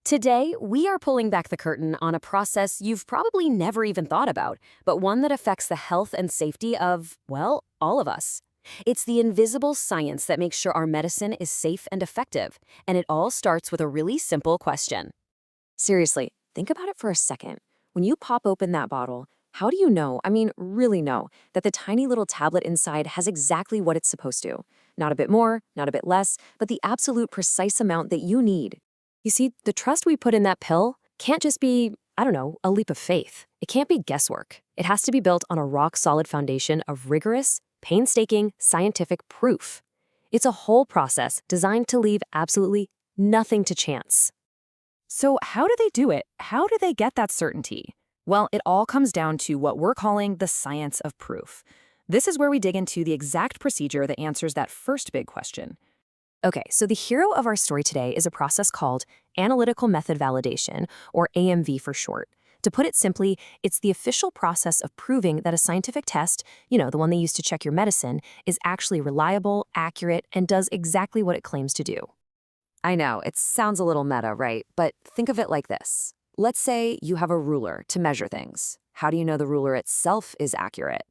Today, we are pulling back the curtain on a process you've probably never even thought about, but one that affects the health and safety of, well, all of us. It's the invisible science that makes sure our medicine is safe and effective, and it all starts with a really simple question. Seriously, think about it for a second. When you pop open that bottle, how do you know, really know, that the tiny little tablet inside has exactly what it's supposed to? Not a bit more, not a bit less, but the absolute precise amount that you need. You see, the trust we put in that pill can't just be, a leap of faith. It can't be guesswork. It has to be built on a rock-solid foundation of rigorous, painstaking, scientific proof. It's a whole process designed to leave absolutely nothing to chance. So how do they do it? How do they get that certainty? Well, it all comes down to what we're calling the science of proof. This is where we dig into the exact procedure that answers that first big question. Okay, so the hero of our story today is a process called analytical method validation, or AMV for short. To put it simply, it's the official process of proving that a scientific test, the one they use to check your medicine, is actually reliable, accurate, and does exactly what it claims to do. I know, it sounds a little meta, right? But think of it like this. Let's say you have a ruler to measure things. How do you know the ruler itself is accurate?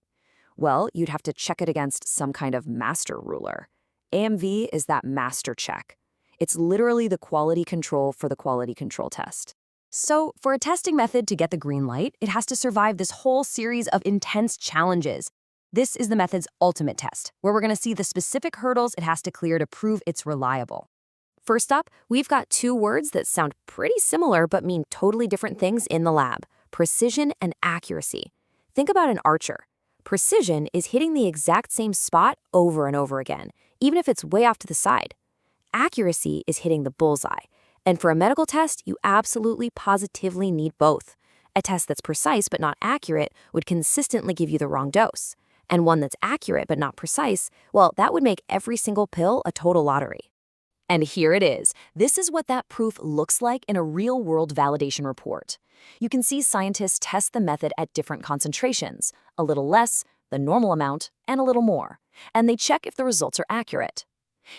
Well, you'd have to check it against some kind of master ruler. AMV is that master check. It's literally the quality control for the quality control test. So, for a testing method to get the green light, it has to survive this whole series of intense challenges. This is the method's ultimate test, where we're going to see the specific hurdles it has to clear to prove it's reliable. First up, we've got two words that sound pretty similar but mean totally different things in the lab: precision and accuracy. Think about an archer. Precision is hitting the exact same spot over and over again, even if it's way off to the side. Accuracy is hitting the bullseye. And for a medical test, you absolutely positively need both. A test that's precise but not accurate would consistently give you the wrong dose. And one that's accurate but not precise, well, that would make every single pill a total lottery. And here it is. This is what that proof looks like in a real-world validation report. You can see scientists test the method at different concentrations, a little less, the normal amount, and a little more. And they check if the results are accurate.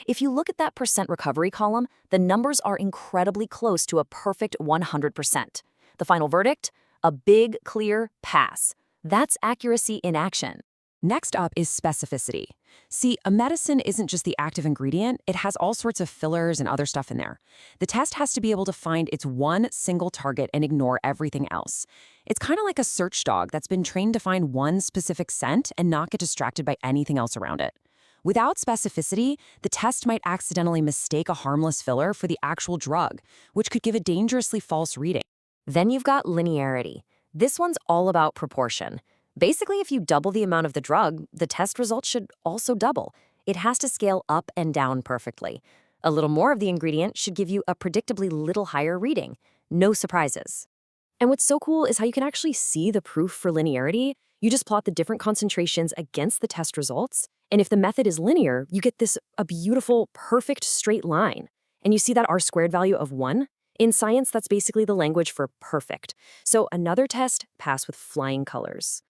If you look at that percent recovery column, the numbers are incredibly close to a perfect 100%. The final verdict? A big, clear pass. That's accuracy in action. Next up is specificity. See, a medicine isn't just the active ingredient, it has all sorts of fillers and other stuff in there. The test has to be able to find its one single target and ignore everything else. It's kind of like a search dog that's been trained to find one specific scent and not get distracted by anything else around it. Without specificity, the test might accidentally mistake a harmless filler for the actual drug, which could give a dangerously false reading. Then you've got linearity. This one's all about proportion. Basically, if you double the amount of the drug, the test results should also double. It has to scale up and down perfectly. A little more of the ingredient should give you a predictably little higher reading. No surprises. And what's so cool is how you can actually see the proof for linearity. You just plot the different concentrations against the test results, and if the method is linear, you get a beautiful, perfect straight line. And you see that R-squared value of 1? In science, that's basically the language for perfect. So another test, pass with flying colors.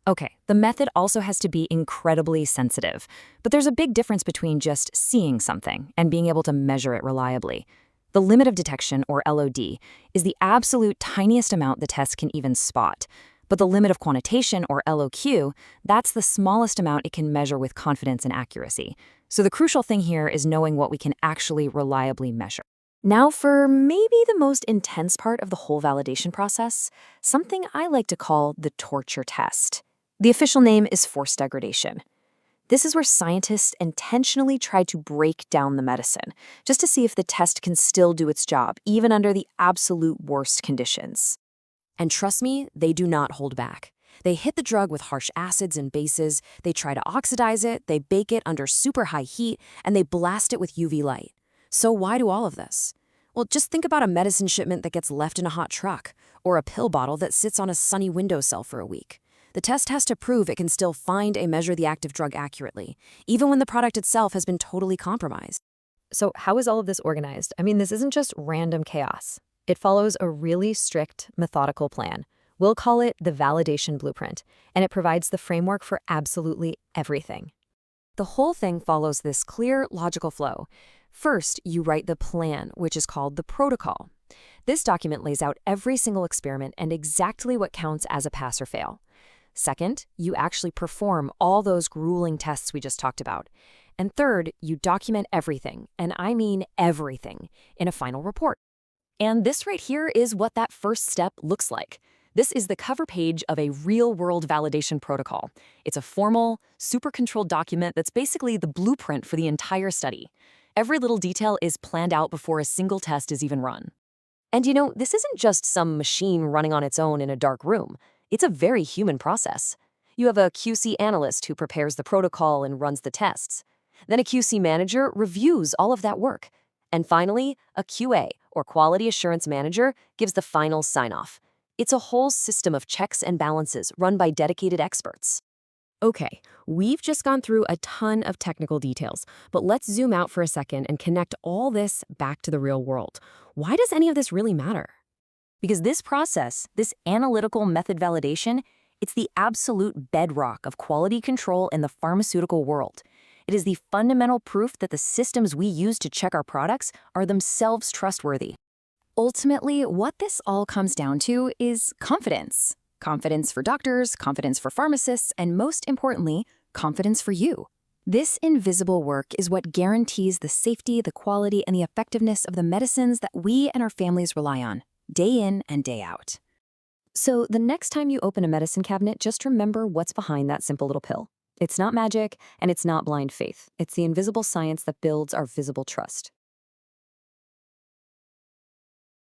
Okay, the method also has to be incredibly sensitive, but there's a big difference between just seeing something and being able to measure it reliably. The limit of detection, or LOD, is the absolute tiniest amount the test can even spot. But the limit of quantitation, or LOQ, that's the smallest amount it can measure with confidence and accuracy. So the crucial thing here is knowing what we can actually reliably measure. Now for maybe the most intense part of the whole validation process, something I like to call the torture test. The official name is forced degradation. This is where scientists intentionally try to break down the medicine, just to see if the test can still do its job, even under the absolute worst conditions. And trust me, they do not hold back. They hit the drug with harsh acids and bases, they try to oxidize it, they bake it under super high heat, and they blast it with UV light. So why do all of this? Well, just think about a medicine shipment that gets left in a hot truck, or a pill bottle that sits on a sunny windowsill for a week. The test has to prove it can still find and measure the active drug accurately, even when the product itself has been totally compromised. So how is all of this organized? This isn't just random chaos. It follows a really strict, methodical plan. We'll call it the validation blueprint, and it provides the framework for absolutely everything. The whole thing follows this clear, logical flow. First, you write the plan, which is called the protocol. This document lays out every single experiment and exactly what counts as a pass or fail. Second, you actually perform all those grueling tests we just talked about. And third, you document everything, and I mean everything, in a final report. And this right here is what that first step looks like. This is the cover page of a real-world validation protocol. It's a formal, super-controlled document that's basically the blueprint for the entire study. Every little detail is planned out before a single test is even run. And this isn't just some machine running on its own in a dark room. It's a very human process. You have a QC analyst who prepares the protocol and runs the tests. Then a QC manager reviews all of that work. And finally, a QA, or quality assurance manager, gives the final sign-off. It's a whole system of checks and balances run by dedicated experts. Okay, we've just gone through a ton of technical details, but let's zoom out for a second and connect all this back to the real world. Why does any of this really matter? Because this process, this analytical method validation, it's the absolute bedrock of quality control in the pharmaceutical world. It is the fundamental proof that the systems we use to check our products are themselves trustworthy. Ultimately, what this all comes down to is confidence. Confidence for doctors, confidence for pharmacists, and most importantly, confidence for you. This invisible work is what guarantees the safety, the quality, and the effectiveness of the medicines that we and our families rely on, day in and day out. So the next time you open a medicine cabinet, just remember what's behind that simple little pill. It's not magic, and it's not blind faith. It's the invisible science that builds our visible trust.